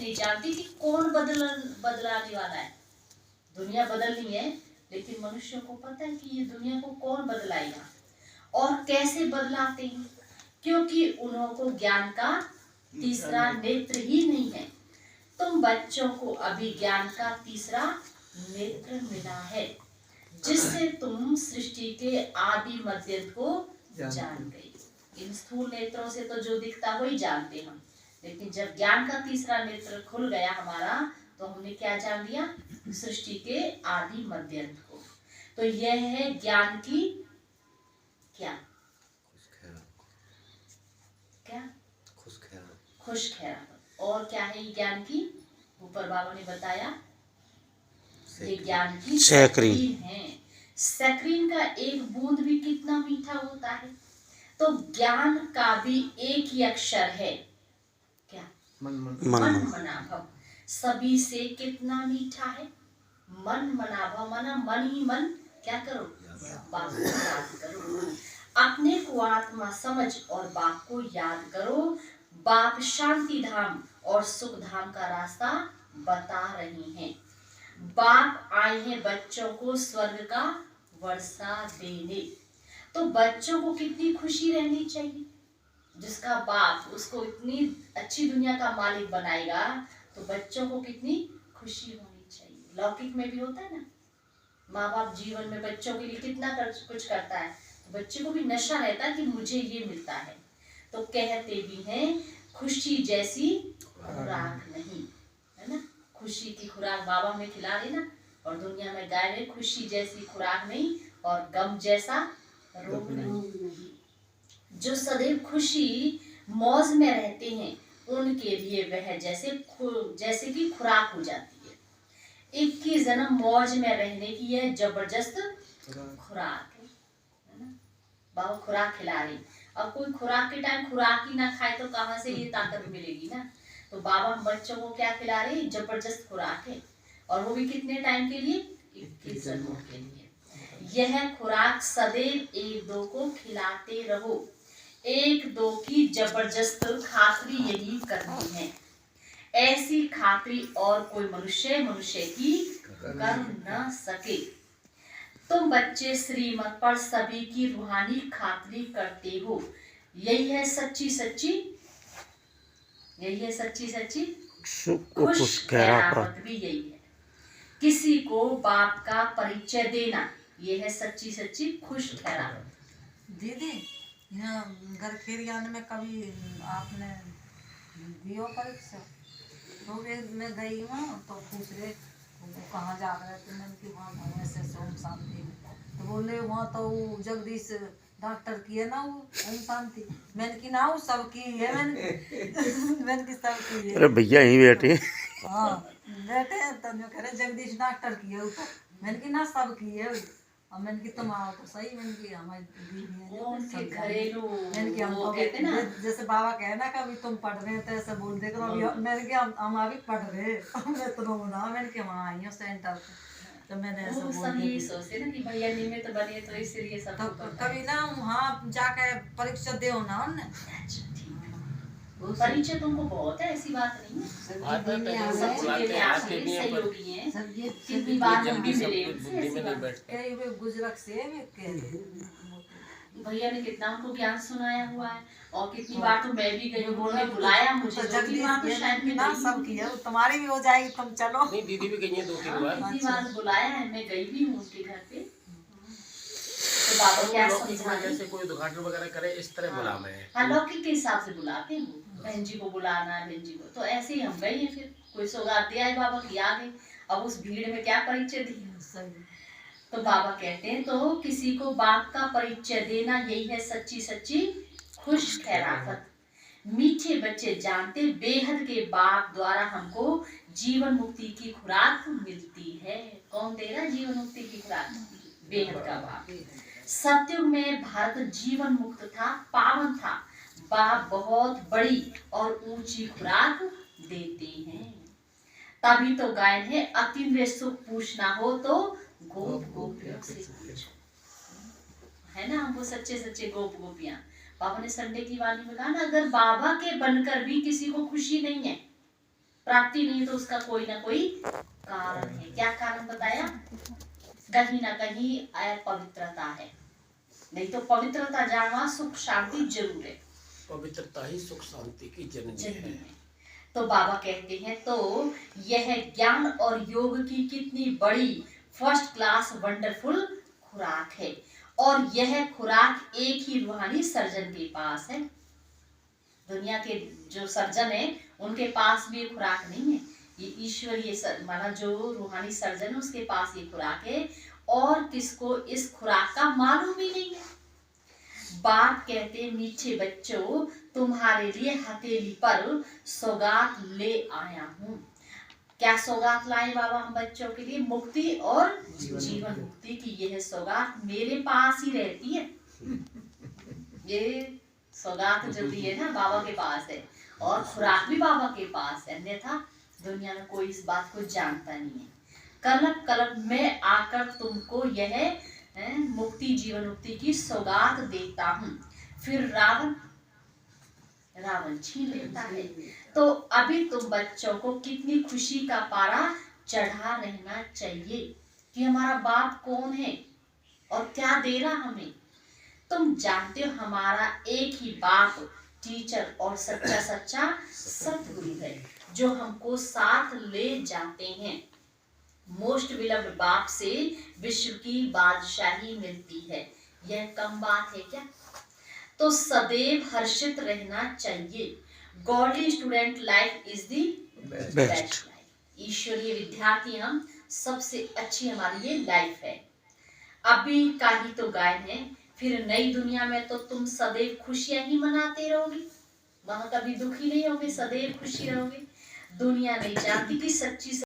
नहीं जानती कि कौन बदलाने वाला है। दुनिया बदलनी है, लेकिन मनुष्य को पता है कि ये दुनिया को कौन बदलाएगा और कैसे बदलाते हैं, क्योंकि उनको ज्ञान का तीसरा नेत्र ही नहीं है। तुम बच्चों को अभी ज्ञान का तीसरा नेत्र मिला है, जिससे तुम सृष्टि के आदि मध्य को जान गई। इन स्थूल नेत्रों से तो जो दिखता वही जानते हम, लेकिन जब ज्ञान का तीसरा नेत्र खुल गया हमारा, तो हमने क्या जान लिया? सृष्टि के आदि मध्य को। तो यह है ज्ञान की क्या क्या खुशखैरात। और क्या है ये ज्ञान की? ऊपर बाबा ने बताया, ये ज्ञान की सैक्रीन है। सैक्रीन का एक बूंद भी कितना मीठा होता है। तो ज्ञान का भी एक ही अक्षर है, क्या? मन मनाभव। सभी से कितना मीठा है? मन मनाभव, माना मन ही मन क्या करो? बाप को याद करो। अपने को आत्मा समझ और बाप को याद करो। बाप शांति धाम और सुख धाम का रास्ता बता रही हैं। बाप आए हैं बच्चों को स्वर्ग का वर्षा देने। तो बच्चों को कितनी खुशी रहनी चाहिए। जिसका बाप उसको इतनी अच्छी दुनिया का मालिक बनाएगा, तो बच्चों को कितनी खुशी होनी चाहिए। लौकिक में भी होता है ना, माँ बाप जीवन में बच्चों के लिए कितना कुछ करता है, तो बच्चे को भी नशा रहता है कि मुझे ये मिलता है। तो कहते भी हैं, खुशी जैसी खुराक नहीं, है ना। खुशी की खुराक बाबा में खिला रहे ना, और दुनिया में गाय में खुशी जैसी खुराक नहीं और गम जैसा रोग नहीं। जो सदैव खुशी मौज में रहते हैं, उनके लिए वह जैसे कि खुराक हो जाती है। 21 जन्म मौज में रहने की यह जबरदस्त खुराक है ना। बाबा खुराक खिला रही। अब कोई खुराक के टाइम खुराक ही ना खाए तो कहाँ से ये ताकत मिलेगी ना। तो बाबा बच्चों को क्या खिला रहे? जबरदस्त खुराक है, और वो भी कितने टाइम के लिए? 21 जन्मों के लिए। यह खुराक सदैव एक दो को खिलाते रहो। एक दो की जबरदस्त खातरी यही करनी है। ऐसी खातरी और कोई मनुष्य की कर न सके। तुम बच्चे श्रीमत पर सभी की रूहानी खातरी करते हो। यही है सच्ची सच्ची खुश खैरात भी यही है। किसी को बाप का परिचय देना, यह है सच्ची सच्ची खुश खैरात। दीदी, घर खीरियान में कभी आपने दियो परीक्षा? तो मैं गई हूँ तो पूछ रहे वो कहाँ जा रहे थे। मैंने कि वहाँ गाँव से सोम शांति। तो बोले वहाँ तो जगदीश डॉक्टर की है ना, वो ओम शांति। मैंने कि ना वो सबकी है। मैंने कि सबकी है। अरे भैया यहीं बैठे। हाँ बैठे तो मैं कह रहे जगदीश डॉक्टर की है। मैंने कि ना सबकी है। और मैंने कि तुम आओ तो सही। मैंने कि हमारी दीदी घरेलू, मैंने कि हम कहते ना, जैसे बाबा कहे ना कभी तुम पढ़ रहे थे ऐसे बोल दे करो। अभी मैंने कि हम अभी पढ़ रहे मैं तो ना। मैंने कि वहाँ आई हूँ सेंटर पे, तो मैंने ऐसा बोल दिया। सोचते ना कि भैया निमित्त तो बने, तो इसलिए सब तो कभी ना वहाँ जाके परीक्षा दे ना उन्हें। परिचय तुमको बहुत है, ऐसी बात नहीं है। सहयोगी हैं, कितनी बार हम भी मिले। गुजरत से भैया ने कितना उनको ज्ञान सुनाया हुआ है, और कितनी बार तो मैं भी गई हूँ, उन्होंने बुलाया मुझे। सब किया तुम्हारी भी हो जाएगी, तुम चलो। नहीं, दीदी भी गई है 2-3 बार। कितनी बार बुलाया है, मैं गई भी हूँ उनके घर पे। तो बाबा क्या समझा, जैसे कोई उद्घाटन वगैरह करे इस तरह बुला मैं। हाँ, लौकिक के हिसाब से बुलाते हैं। बहन जी को बुलाना, बहन जी को, तो ऐसे ही हम गए हैं। फिर कोई सौगात दे आए बाबा की, आ गए। अब उस भीड़ में क्या परिचय दी। तो बाबा कहते हैं, तो किसी को बाप का परिचय देना, यही है सच्ची सच्ची खुश खैराफत। मीठे बच्चे जानते, बेहद के बाप द्वारा हमको जीवन मुक्ति की खुराक मिलती है। कौन दे रहा है जीवन मुक्ति की खुराक? बेहद का बाप। सत्युग में भारत जीवन मुक्त था, पावन था। बाप बहुत बड़ी और ऊंची खुराक देते हैं। तभी तो गायन है, अतीन्द्रिय सुख पूछना हो तो गोप गोपियों से पूछो, है ना। हमको सच्चे सच्चे गोप गोपियां। बाबा ने संडे की वाणी में कहा ना, अगर बाबा के बनकर भी किसी को खुशी नहीं है, प्राप्ति नहीं तो उसका कोई ना कोई कारण है। क्या कारण बताया? कहीं ना कहीं अपवित्रता है। नहीं तो पवित्रता जानवा सुख शांति जरूर है। पवित्रता ही सुख शांति की जननी है। तो बाबा कहते हैं तो यह ज्ञान और योग की कितनी बड़ी फर्स्ट क्लास वंडरफुल खुराक है। और यह खुराक एक ही रूहानी सर्जन के पास है। दुनिया के जो सर्जन है उनके पास भी ये खुराक नहीं है। ये ईश्वरीय माना जो रूहानी सर्जन है उसके पास ये खुराक है और किसको इस खुराक का मालूम भी नहीं है। बाप कहते मीठे बच्चों तुम्हारे लिए हथेली पर सौगात ले आया हूँ। क्या सौगात लाए बाबा हम बच्चों के लिए? मुक्ति और जीवन मुक्ति की यह सौगात मेरे पास ही रहती है। ये सौगात जो दी है ना बाबा के पास है और खुराक भी बाबा के पास है। अन्यथा दुनिया में कोई इस बात को जानता नहीं है। कलप कलप में आकर तुमको यह मुक्ति जीवन मुक्ति की सौगात देता हूँ। फिर रावण छीन लेता है। तो अभी तुम बच्चों को कितनी खुशी का पारा चढ़ा रहना चाहिए कि हमारा बाप कौन है और क्या दे रहा हमें। तुम जानते हो हमारा एक ही बाप टीचर और सच्चा सतगुरु है जो हमको साथ ले जाते हैं। मोस्ट विलव्ड बाप से विश्व की बादशाही मिलती है। यह कम बात है क्या? तो सदैव हर्षित रहना चाहिए। Godly student life is the best life. ईश्वरीय विद्यार्थी हम सबसे अच्छी हमारी ये लाइफ है। अभी का ही तो गायन है, फिर नई दुनिया में तो तुम सदैव खुशियां ही मनाते रहोगे। वहां कभी दुखी नहीं होगे, सदैव खुशी रहोगे। दुनिया नहीं जानती कि सच्ची